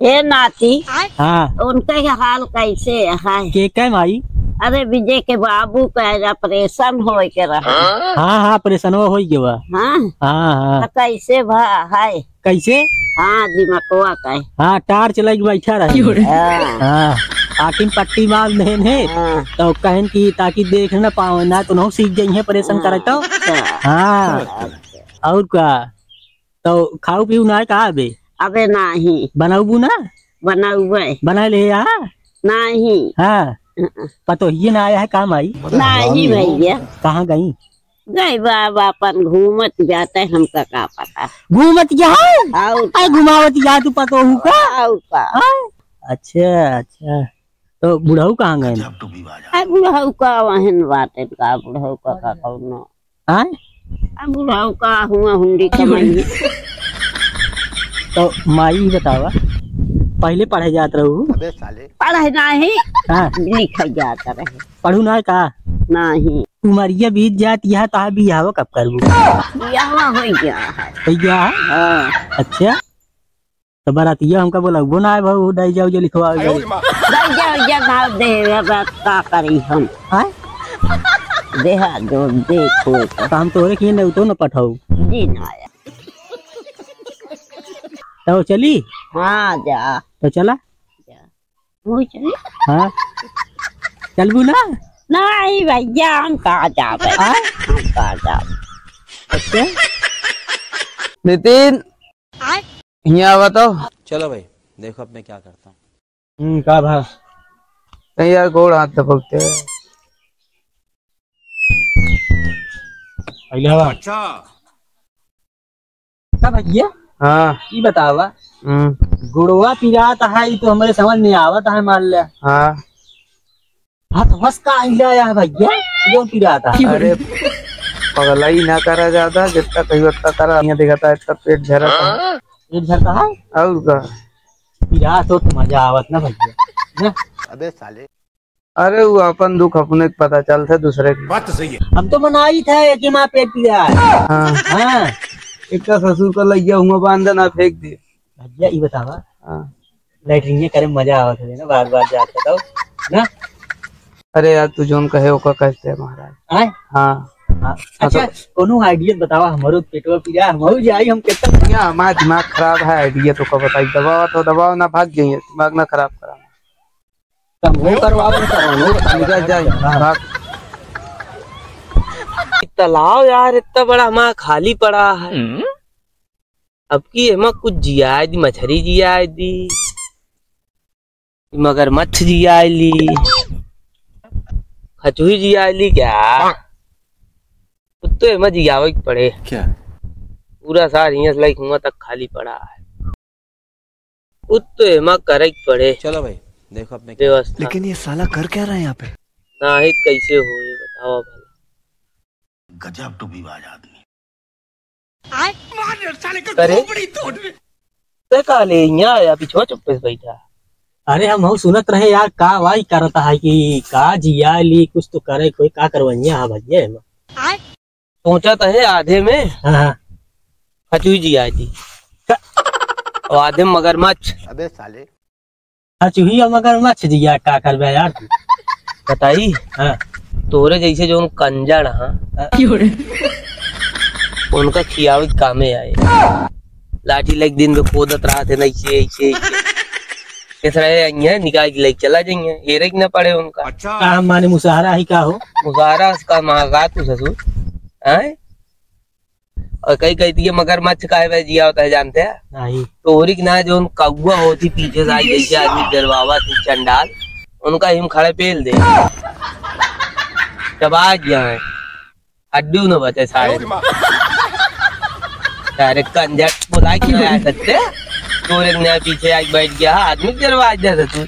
ये नाती हाँ उनका हाल कैसे है? के क्या माई? अरे विजय के बाबू का ऑपरेशन हो के रहा। हाँ हाँ ऑपरेशन हो गया। हाँ हाँ हाँ तो कैसे भा है? कैसे? हाँ दिमागवा का है। हाँ टार चला के बैठा रहे। हाँ, हाँ आखिर पट्टी मार देन है हाँ, तो कहन की ताकि देख न पाओ ना तो सीख जाइए ऑपरेशन करे तो। हाँ और क्या तो खाऊ पीऊ ना कहा बे? अबे नहीं बनाऊ ना बना हुए बना ले यहाँ। नहीं। हाँ पतो ये ना आया है काम आई नहीं भैया कहाँ गई? गई बाबा अपन घूमत जाते हमका का पता। घूमत यहाँ और घुमावत यहाँ तू पतो हूँ का? और का? अच्छा अच्छा तो बुढ़ऊ कहाँ गए? बुढ़ऊ का वहन बाटे का बुढ़ऊ का कौनो बुढ़ऊ का हुआ हुंडी कमाई। तो माई बतावा पहले पढ़े जात रहू? पढ़े नहीं लिखा जाता रहे। पढ़ू ना का? नहीं उमरिया बीत जात यहाँ तो बिहाव कब करबू? यहाँ हो गया है भैया। अच्छा तो बरातिया हमका बोला वो ना भाऊ दे जाओ जो लिखवा जाओ का करी हम देहा जो देखो तो हम तोरे की नहीं तो न पठाऊ जी ना आया। तो चली? हाँ जा तो चला वो चली। हाँ चलबू ना? नहीं भैया हम कहा जावे हम कहा जावे। अच्छा नितिन यहाँ बताओ। चलो भाई देखो अब मैं क्या करता हूँ। का भा नहीं यार गोड़ हाथ दबकते हैं। अच्छा भैया हाँ ये बतावा गुड़वा पिरात है तो हमारे समझ नहीं आवत है मान लिया। हाँ हाँ तो हंस का आइला है भैया क्यों पिरात है? अरे पगला ही ना करा ज्यादा जितना कहीं उतना करा। यहाँ दिखाता है इतना पेट झरा था। पेट झरता है और का पिरात तो मजा आवत ना भैया ना? अबे साले अरे वो अपन दुख अपने को पता चलता दूसरे की बात तो सही है। हम तो मनाई थे कि माँ पेट पिरा है। हाँ हाँ एक ससुर का लैया हुआ बांधा ना फेंक दिए। भैया ये बतावा हाँ लैट्रिन करे मजा आवत है ना बार बार जाता तो ना? अरे यार तू जोन कहे ओका कहते है महाराज। हाँ अच्छा कोनो आइडिया बतावा हमारो पेटवा पिरा हम जाई हम कितना यहाँ हमारा दिमाग खराब है। आइडिया तो कब बताई दबाओ तो दबाओ ना भाग जाइए दिमाग ना खराब करा कम वो करवाओ निकल जाए भाग। तालाब यार इतना बड़ा हमारा खाली पड़ा है। अब की हमें कुछ जिया दी मछली जिया दी मगरमच्छ जिया ली खचुई जिया ली क्या तो हमें जियावे पड़े क्या पूरा सार लाइक हुआ तक खाली पड़ा है तो हमें करे पड़े। चलो भाई देखो अब मैं क्या। व्यवस्था लेकिन ये साला कर क्या रहा है यहाँ पे? ना ही कैसे हो ये बताओ भला। गजब टूबीबाज आदमी। करे काले यहाँ आया पीछे चुप्पे से बैठा। अरे हम सुनत रहे यार का वाई करता है कि का जिया ली कुछ तो करे कोई का करवैया है भैया। सोचा तो है आधे में हाँ खचुई जिया थी और आधे मगरमच्छ। अबे साले चूही मगर मछ जिया का करबे यार तू बताई। हाँ तोरे जैसे जो कंजड़ उनका खियावे कामे आए लाठी लाइक दिन में खोदत रहा थे नहीं ऐसे ऐसे निकाल के लाइक चला जाइए एरक न पड़े उनका। अच्छा का माने मुसहारा ही का हो मुजारा का महंगा तू ससुर है। और कई कहती है मगरमच्छ का है जिया होता है जानते हैं नहीं तोरिक ना जो कौआ होती पीछे से आई जैसे आदमी डरवावा थी चंडाल उनका हिम खड़े पेल दे जब आ गया है हड्डू न बचे सारे कंजर बुला के आ सकते तोरिक ना पीछे आज बैठ गया आदमी डरवा दे तू